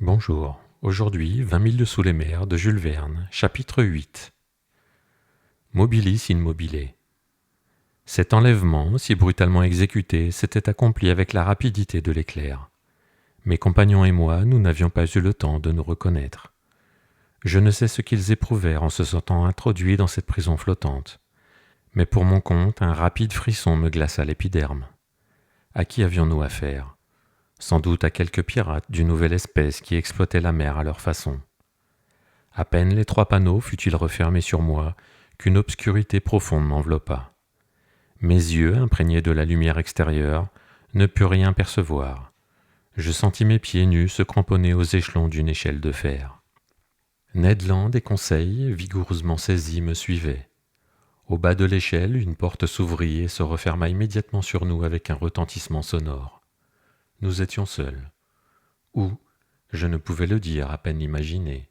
Bonjour, aujourd'hui 20 milles sous les mers de Jules Verne, chapitre 8. Mobilis in mobile. Cet enlèvement, si brutalement exécuté, s'était accompli avec la rapidité de l'éclair. Mes compagnons et moi, nous n'avions pas eu le temps de nous reconnaître. Je ne sais ce qu'ils éprouvèrent en se sentant introduits dans cette prison flottante. Mais pour mon compte, un rapide frisson me glaça l'épiderme. À qui avions-nous affaire ? Sans doute à quelques pirates d'une nouvelle espèce qui exploitaient la mer à leur façon. À peine les 3 panneaux fut-il refermé sur moi qu'une obscurité profonde m'enveloppa. Mes yeux, imprégnés de la lumière extérieure, ne purent rien percevoir. Je sentis mes pieds nus se cramponner aux échelons d'une échelle de fer. Ned Land et Conseil, vigoureusement saisis, me suivaient. Au bas de l'échelle, une porte s'ouvrit et se referma immédiatement sur nous avec un retentissement sonore. Nous étions seuls. Où ? Je ne pouvais le dire, à peine l'imaginer.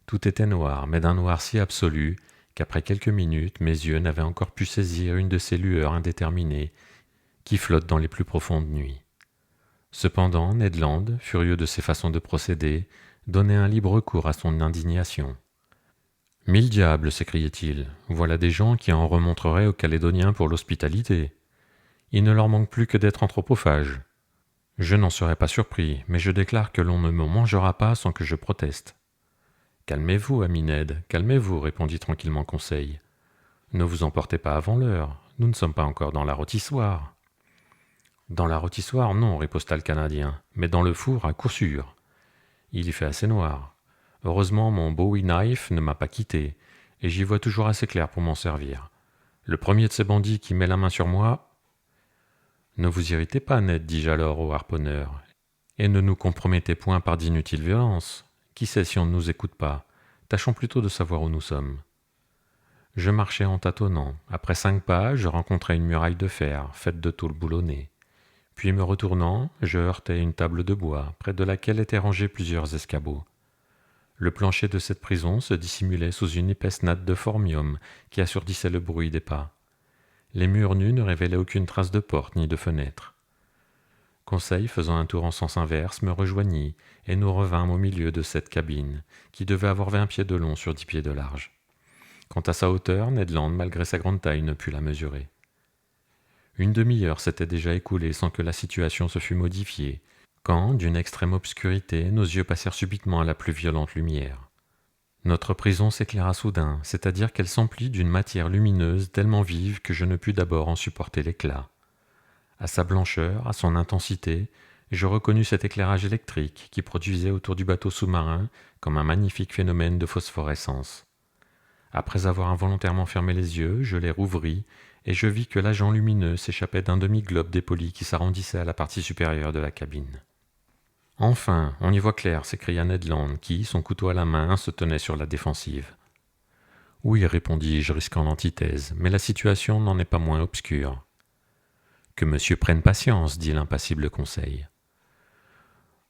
Tout était noir, mais d'un noir si absolu qu'après quelques minutes, mes yeux n'avaient encore pu saisir une de ces lueurs indéterminées qui flottent dans les plus profondes nuits. Cependant, Ned Land, furieux de ses façons de procéder, donnait un libre cours à son indignation. « 1000 diables !» s'écriait-il. « Voilà des gens qui en remontreraient aux Calédoniens pour l'hospitalité. Il ne leur manque plus que d'être anthropophages. Je n'en serais pas surpris, mais je déclare que l'on ne me mangera pas sans que je proteste. » « Calmez-vous, ami Ned, calmez-vous, répondit tranquillement Conseil. Ne vous emportez pas avant l'heure, nous ne sommes pas encore dans la rôtissoire. Dans la rôtissoire, non, riposta le Canadien, mais dans le four, à coup sûr. Il y fait assez noir. Heureusement, mon Bowie knife ne m'a pas quitté, et j'y vois toujours assez clair pour m'en servir. Le premier de ces bandits qui met la main sur moi... Ne vous irritez pas, Ned, dis-je alors au harponneur, et ne nous compromettez point par d'inutiles violences. Qui sait si on ne nous écoute pas ? Tâchons plutôt de savoir où nous sommes. Je marchais en tâtonnant. Après 5 pas, je rencontrai une muraille de fer, faite de tôle boulonnée. Puis me retournant, je heurtai une table de bois, près de laquelle étaient rangés plusieurs escabeaux. Le plancher de cette prison se dissimulait sous une épaisse natte de formium qui assourdissait le bruit des pas. Les murs nus ne révélaient aucune trace de porte ni de fenêtre. Conseil, faisant un tour en sens inverse, me rejoignit, et nous revînmes au milieu de cette cabine, qui devait avoir 20 pieds de long sur 10 pieds de large. Quant à sa hauteur, Ned Land, malgré sa grande taille, ne put la mesurer. Une demi-heure s'était déjà écoulée sans que la situation se fût modifiée, quand, d'une extrême obscurité, nos yeux passèrent subitement à la plus violente lumière. Notre prison s'éclaira soudain, c'est-à-dire qu'elle s'emplit d'une matière lumineuse tellement vive que je ne pus d'abord en supporter l'éclat. À sa blancheur, à son intensité, je reconnus cet éclairage électrique qui produisait autour du bateau sous-marin comme un magnifique phénomène de phosphorescence. Après avoir involontairement fermé les yeux, je les rouvris et je vis que l'agent lumineux s'échappait d'un demi-globe dépoli qui s'arrondissait à la partie supérieure de la cabine. « Enfin, on y voit clair !» s'écria Ned Land qui, son couteau à la main, se tenait sur la défensive. « Oui, répondis-je, risquant l'antithèse, mais la situation n'en est pas moins obscure. » « Que monsieur prenne patience, dit l'impassible Conseil.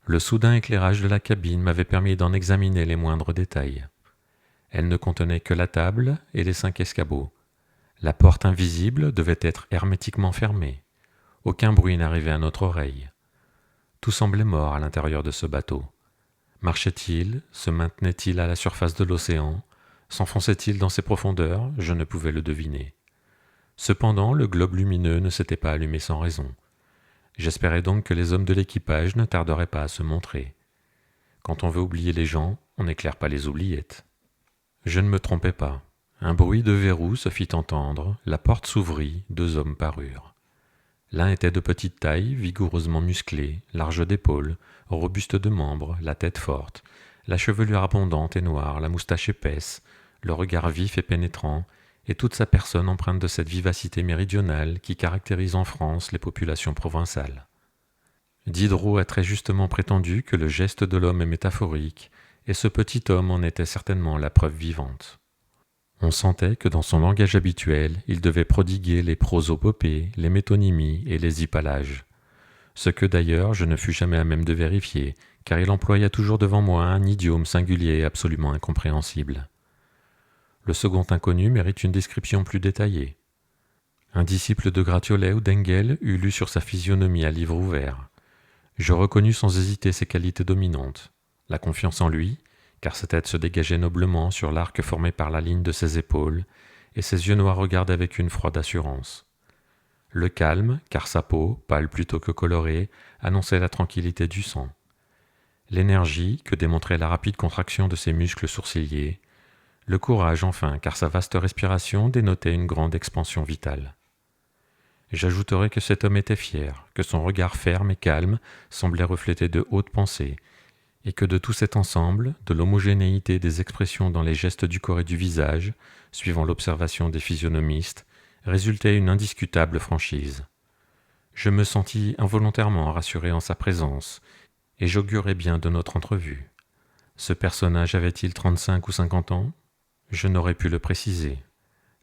Le soudain éclairage de la cabine m'avait permis d'en examiner les moindres détails. Elle ne contenait que la table et les 5 escabeaux. La porte invisible devait être hermétiquement fermée. Aucun bruit n'arrivait à notre oreille. Tout semblait mort à l'intérieur de ce bateau. Marchait-il, se maintenait-il à la surface de l'océan, s'enfonçait-il dans ses profondeurs ? Je ne pouvais le deviner. Cependant, le globe lumineux ne s'était pas allumé sans raison. J'espérais donc que les hommes de l'équipage ne tarderaient pas à se montrer. Quand on veut oublier les gens, on n'éclaire pas les oubliettes. Je ne me trompais pas. Un bruit de verrou se fit entendre, la porte s'ouvrit, 2 hommes parurent. L'un était de petite taille, vigoureusement musclé, large d'épaules, robuste de membres, la tête forte, la chevelure abondante et noire, la moustache épaisse, le regard vif et pénétrant, et toute sa personne empreinte de cette vivacité méridionale qui caractérise en France les populations provençales. Diderot a très justement prétendu que le geste de l'homme est métaphorique, et ce petit homme en était certainement la preuve vivante. On sentait que dans son langage habituel, il devait prodiguer les prosopopées, les métonymies et les hypallages, ce que d'ailleurs je ne fus jamais à même de vérifier, car il employa toujours devant moi un idiome singulier et absolument incompréhensible. Le second inconnu mérite une description plus détaillée. Un disciple de Gratiolet ou d'Engel eût lu sur sa physionomie à livre ouvert. Je reconnus sans hésiter ses qualités dominantes. La confiance en lui, car sa tête se dégageait noblement sur l'arc formé par la ligne de ses épaules, et ses yeux noirs regardaient avec une froide assurance. Le calme, car sa peau, pâle plutôt que colorée, annonçait la tranquillité du sang. L'énergie, que démontrait la rapide contraction de ses muscles sourciliers. Le courage, enfin, car sa vaste respiration dénotait une grande expansion vitale. J'ajouterai que cet homme était fier, que son regard ferme et calme semblait refléter de hautes pensées, et que de tout cet ensemble, de l'homogénéité des expressions dans les gestes du corps et du visage, suivant l'observation des physionomistes, résultait une indiscutable franchise. Je me sentis involontairement rassuré en sa présence, et j'augurais bien de notre entrevue. Ce personnage avait-il 35 ou 50 ans? Je n'aurais pu le préciser.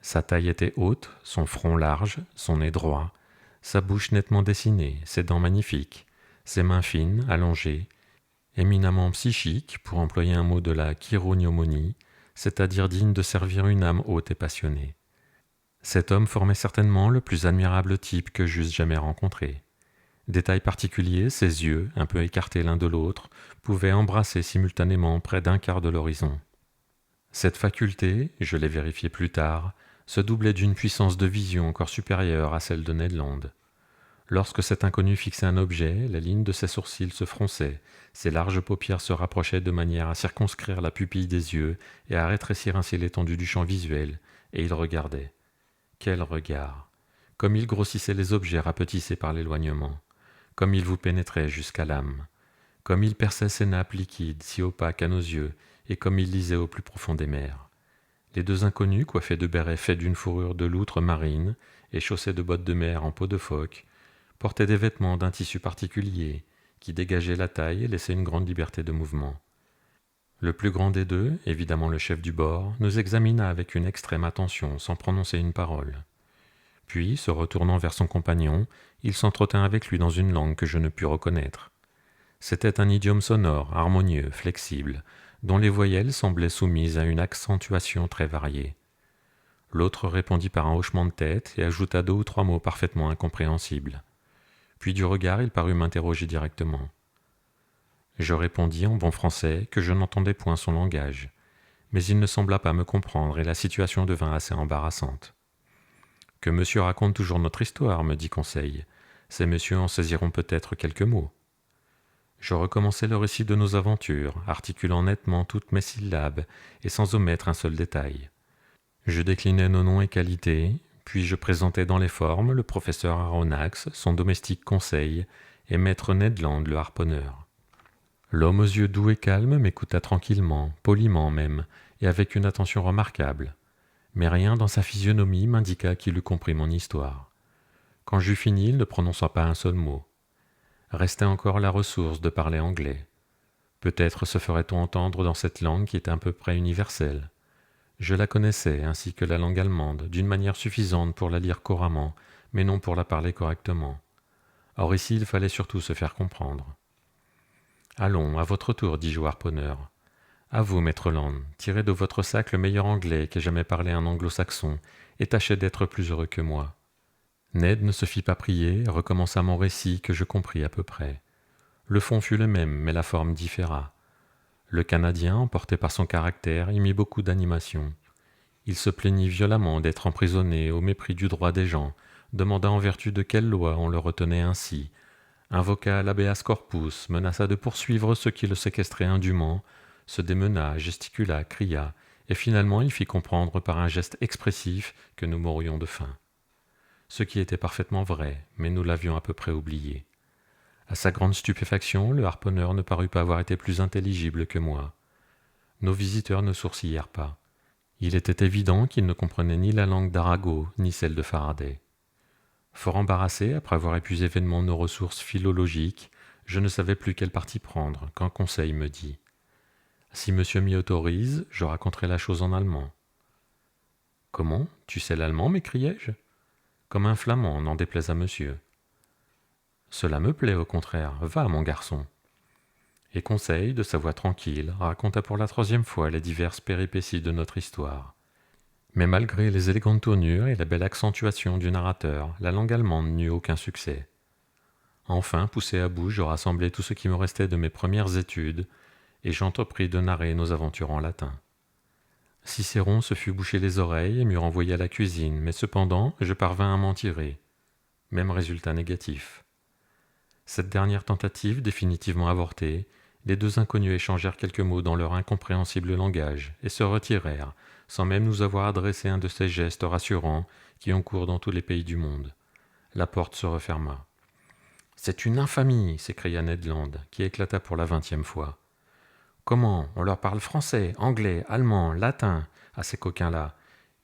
Sa taille était haute, son front large, son nez droit, sa bouche nettement dessinée, ses dents magnifiques, ses mains fines, allongées, éminemment psychiques, pour employer un mot de la chirognomonie, c'est-à-dire digne de servir une âme haute et passionnée. Cet homme formait certainement le plus admirable type que j'eusse jamais rencontré. Détail particulier, ses yeux, un peu écartés l'un de l'autre, pouvaient embrasser simultanément près d'un quart de l'horizon. Cette faculté, je l'ai vérifié plus tard, se doublait d'une puissance de vision encore supérieure à celle de Ned Land. Lorsque cet inconnu fixait un objet, les lignes de ses sourcils se fronçaient, ses larges paupières se rapprochaient de manière à circonscrire la pupille des yeux et à rétrécir ainsi l'étendue du champ visuel, et il regardait. Quel regard! Comme il grossissait les objets rapetissés par l'éloignement, comme il vous pénétrait jusqu'à l'âme, comme il perçait ces nappes liquides si opaques à nos yeux, et comme il lisait au plus profond des mers. Les deux inconnus, coiffés de bérets faits d'une fourrure de loutre marine et chaussés de bottes de mer en peau de phoque, portaient des vêtements d'un tissu particulier qui dégageaient la taille et laissaient une grande liberté de mouvement. Le plus grand des deux, évidemment le chef du bord, nous examina avec une extrême attention sans prononcer une parole. Puis, se retournant vers son compagnon, il s'entretint avec lui dans une langue que je ne pus reconnaître. C'était un idiome sonore, harmonieux, flexible, dont les voyelles semblaient soumises à une accentuation très variée. L'autre répondit par un hochement de tête et ajouta 2 ou 3 mots parfaitement incompréhensibles. Puis du regard, il parut m'interroger directement. Je répondis en bon français que je n'entendais point son langage, mais il ne sembla pas me comprendre et la situation devint assez embarrassante. « Que monsieur raconte toujours notre histoire, me dit Conseil. Ces messieurs en saisiront peut-être quelques mots. » Je recommençai le récit de nos aventures, articulant nettement toutes mes syllabes et sans omettre un seul détail. Je déclinai nos noms et qualités, puis je présentai dans les formes le professeur Aronnax, son domestique Conseil, et maître Ned Land, le harponneur. L'homme aux yeux doux et calmes m'écouta tranquillement, poliment même, et avec une attention remarquable. Mais rien dans sa physionomie m'indiqua qu'il eût compris mon histoire. Quand j'eus fini, il ne prononça pas un seul mot. Restait encore la ressource de parler anglais. Peut-être se ferait-on entendre dans cette langue qui est à peu près universelle. Je la connaissais, ainsi que la langue allemande, d'une manière suffisante pour la lire couramment, mais non pour la parler correctement. Or ici, il fallait surtout se faire comprendre. « Allons, à votre tour, dis-je au harponneur. À vous, maître Land, tirez de votre sac le meilleur anglais qu'ait jamais parlé un anglo-saxon, et tâchez d'être plus heureux que moi. » Ned ne se fit pas prier, recommença mon récit que je compris à peu près. Le fond fut le même, mais la forme différa. Le Canadien, emporté par son caractère, y mit beaucoup d'animation. Il se plaignit violemment d'être emprisonné au mépris du droit des gens, demanda en vertu de quelle loi on le retenait ainsi, invoqua l'habeas corpus, menaça de poursuivre ceux qui le séquestraient indûment, se démena, gesticula, cria, et finalement il fit comprendre par un geste expressif que nous mourions de faim. Ce qui était parfaitement vrai, mais nous l'avions à peu près oublié. À sa grande stupéfaction, le harponneur ne parut pas avoir été plus intelligible que moi. Nos visiteurs ne sourcillèrent pas. Il était évident qu'ils ne comprenaient ni la langue d'Arago, ni celle de Faraday. Fort embarrassé, après avoir épuisé vainement nos ressources philologiques, je ne savais plus quel parti prendre, quand Conseil me dit « Si monsieur m'y autorise, je raconterai la chose en allemand. »« Comment? Tu sais l'allemand » m'écriai-je. Comme un flamand, n'en déplaise à monsieur. Cela me plaît, au contraire. Va, mon garçon. Et Conseil, de sa voix tranquille, raconta pour la 3e fois les diverses péripéties de notre histoire. Mais malgré les élégantes tournures et la belle accentuation du narrateur, la langue allemande n'eut aucun succès. Enfin, poussé à bout, je rassemblai tout ce qui me restait de mes premières études, et j'entrepris de narrer nos aventures en latin. Cicéron se fut bouché les oreilles et m'eut renvoyé à la cuisine, mais cependant je parvins à m'en tirer. Même résultat négatif. Cette dernière tentative définitivement avortée, les deux inconnus échangèrent quelques mots dans leur incompréhensible langage et se retirèrent, sans même nous avoir adressé un de ces gestes rassurants qui ont cours dans tous les pays du monde. La porte se referma. « C'est une infamie !» s'écria Ned Land, qui éclata pour la 20e fois. « Comment ? On leur parle français, anglais, allemand, latin, à ces coquins-là,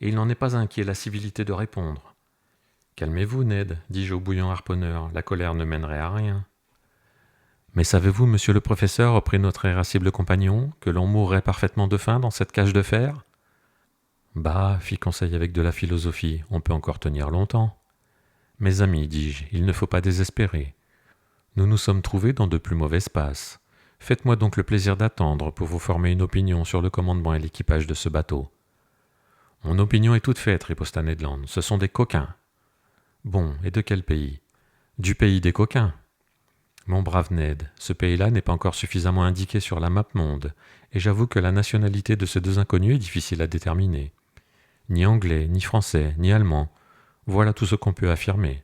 et il n'en est pas un qui ait la civilité de répondre. » « Calmez-vous, Ned, dis-je au bouillant harponneur, la colère ne mènerait à rien. »« Mais savez-vous, monsieur le professeur, reprit notre irascible compagnon, que l'on mourrait parfaitement de faim dans cette cage de fer ?»« Bah, fit Conseil avec de la philosophie, on peut encore tenir longtemps. »« Mes amis, dis-je, il ne faut pas désespérer. Nous nous sommes trouvés dans de plus mauvaises passes. Faites-moi donc le plaisir d'attendre pour vous former une opinion sur le commandement et l'équipage de ce bateau. »« Mon opinion est toute faite, riposta Ned Land, ce sont des coquins. »« Bon, et de quel pays ? » ?»« Du pays des coquins. »« Mon brave Ned, ce pays-là n'est pas encore suffisamment indiqué sur la map monde, et j'avoue que la nationalité de ces deux inconnus est difficile à déterminer. Ni anglais, ni français, ni allemand, voilà tout ce qu'on peut affirmer.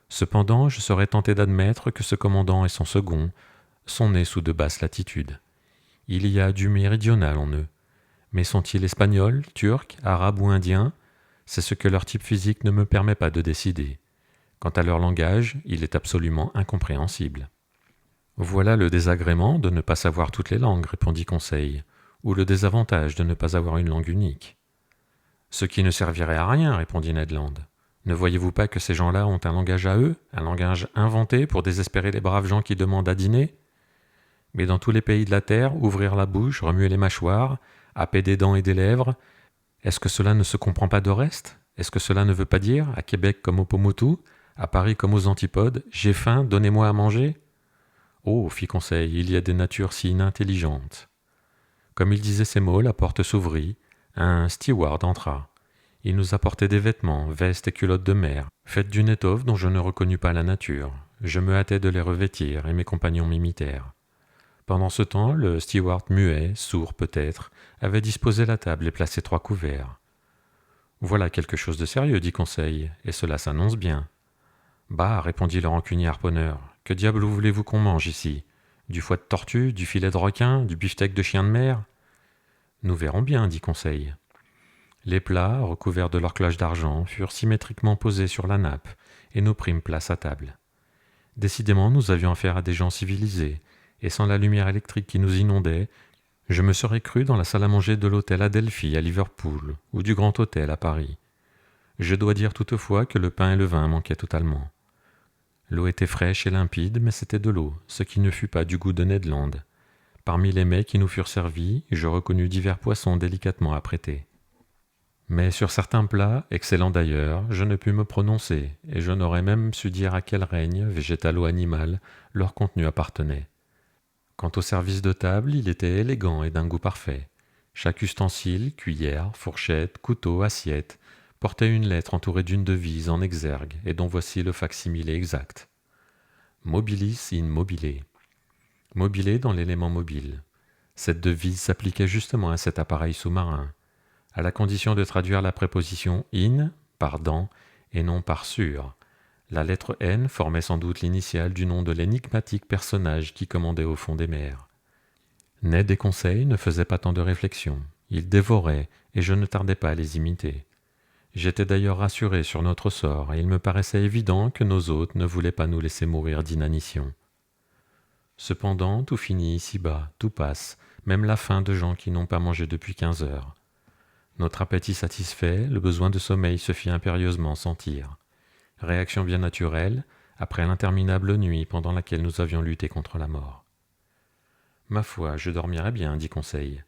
Cependant, je serais tenté d'admettre que ce commandant et son second sont nés sous de basses latitudes. Il y a du méridional en eux. Mais sont-ils espagnols, turcs, arabes ou indiens ? C'est ce que leur type physique ne me permet pas de décider. Quant à leur langage, il est absolument incompréhensible. Voilà le désagrément de ne pas savoir toutes les langues, répondit Conseil, ou le désavantage de ne pas avoir une langue unique. Ce qui ne servirait à rien, répondit Ned Land. Ne voyez-vous pas que ces gens-là ont un langage à eux, un langage inventé pour désespérer les braves gens qui demandent à dîner ? Mais dans tous les pays de la terre, ouvrir la bouche, remuer les mâchoires, happer des dents et des lèvres, est-ce que cela ne se comprend pas de reste ? Est-ce que cela ne veut pas dire, à Québec comme au Pomotou, à Paris comme aux Antipodes, j'ai faim, donnez-moi à manger ? Oh, fit Conseil, il y a des natures si inintelligentes. Comme il disait ces mots, la porte s'ouvrit, un steward entra. Il nous apportait des vêtements, vestes et culottes de mer, faites d'une étoffe dont je ne reconnus pas la nature. Je me hâtais de les revêtir, et mes compagnons m'imitèrent. Pendant ce temps, le steward muet, sourd peut-être, avait disposé la table et placé 3 couverts. « Voilà quelque chose de sérieux, dit Conseil, et cela s'annonce bien. »« Bah, répondit le rancunier harponneur, que diable voulez-vous qu'on mange ici ? Du foie de tortue, du filet de requin, du beefsteak de chien de mer ?»« Nous verrons bien, dit Conseil. » Les plats, recouverts de leur cloche d'argent, furent symétriquement posés sur la nappe, et nous prîmes place à table. Décidément, nous avions affaire à des gens civilisés, et sans la lumière électrique qui nous inondait, je me serais cru dans la salle à manger de l'hôtel Adelphi à Liverpool, ou du Grand Hôtel à Paris. Je dois dire toutefois que le pain et le vin manquaient totalement. L'eau était fraîche et limpide, mais c'était de l'eau, ce qui ne fut pas du goût de Ned Land. Parmi les mets qui nous furent servis, je reconnus divers poissons délicatement apprêtés. Mais sur certains plats, excellents d'ailleurs, je ne pus me prononcer, et je n'aurais même su dire à quel règne, végétal ou animal, leur contenu appartenait. Quant au service de table, il était élégant et d'un goût parfait. Chaque ustensile, cuillère, fourchette, couteau, assiette, portait une lettre entourée d'une devise en exergue, et dont voici le fac-similé exact. Mobilis in mobile. Mobile dans l'élément mobile. Cette devise s'appliquait justement à cet appareil sous-marin, à la condition de traduire la préposition in par dans et non par sur. La lettre N formait sans doute l'initiale du nom de l'énigmatique personnage qui commandait au fond des mers. Ned et Conseil ne faisaient pas tant de réflexions. Ils dévoraient, et je ne tardais pas à les imiter. J'étais d'ailleurs rassuré sur notre sort, et il me paraissait évident que nos hôtes ne voulaient pas nous laisser mourir d'inanition. Cependant, tout finit ici-bas, tout passe, même la faim de gens qui n'ont pas mangé depuis 15 heures. Notre appétit satisfait, le besoin de sommeil se fit impérieusement sentir. Réaction bien naturelle, après l'interminable nuit pendant laquelle nous avions lutté contre la mort. « Ma foi, je dormirai bien, dit Conseil. »«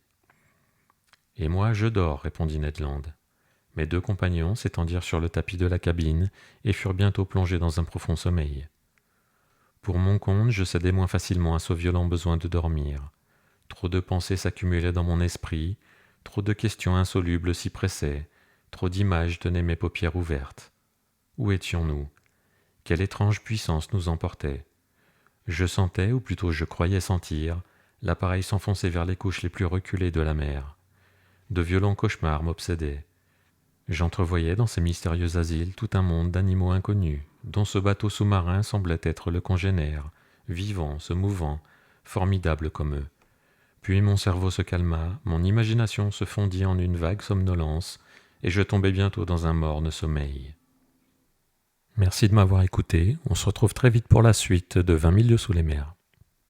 Et moi, je dors, répondit Ned Land. » Mes 2 compagnons s'étendirent sur le tapis de la cabine et furent bientôt plongés dans un profond sommeil. Pour mon compte, je cédai moins facilement à ce violent besoin de dormir. Trop de pensées s'accumulaient dans mon esprit, trop de questions insolubles s'y pressaient, trop d'images tenaient mes paupières ouvertes. Où étions-nous ? Quelle étrange puissance nous emportait ? Je sentais, ou plutôt je croyais sentir, L'appareil s'enfonçait vers les couches les plus reculées de la mer. De violents cauchemars m'obsédaient. J'entrevoyais dans ces mystérieux asiles tout un monde d'animaux inconnus, dont ce bateau sous-marin semblait être le congénère, vivant, se mouvant, formidable comme eux. Puis mon cerveau se calma, mon imagination se fondit en une vague somnolence, et je tombai bientôt dans un morne sommeil. Merci de m'avoir écouté, on se retrouve très vite pour la suite de 20 000 lieues sous les mers.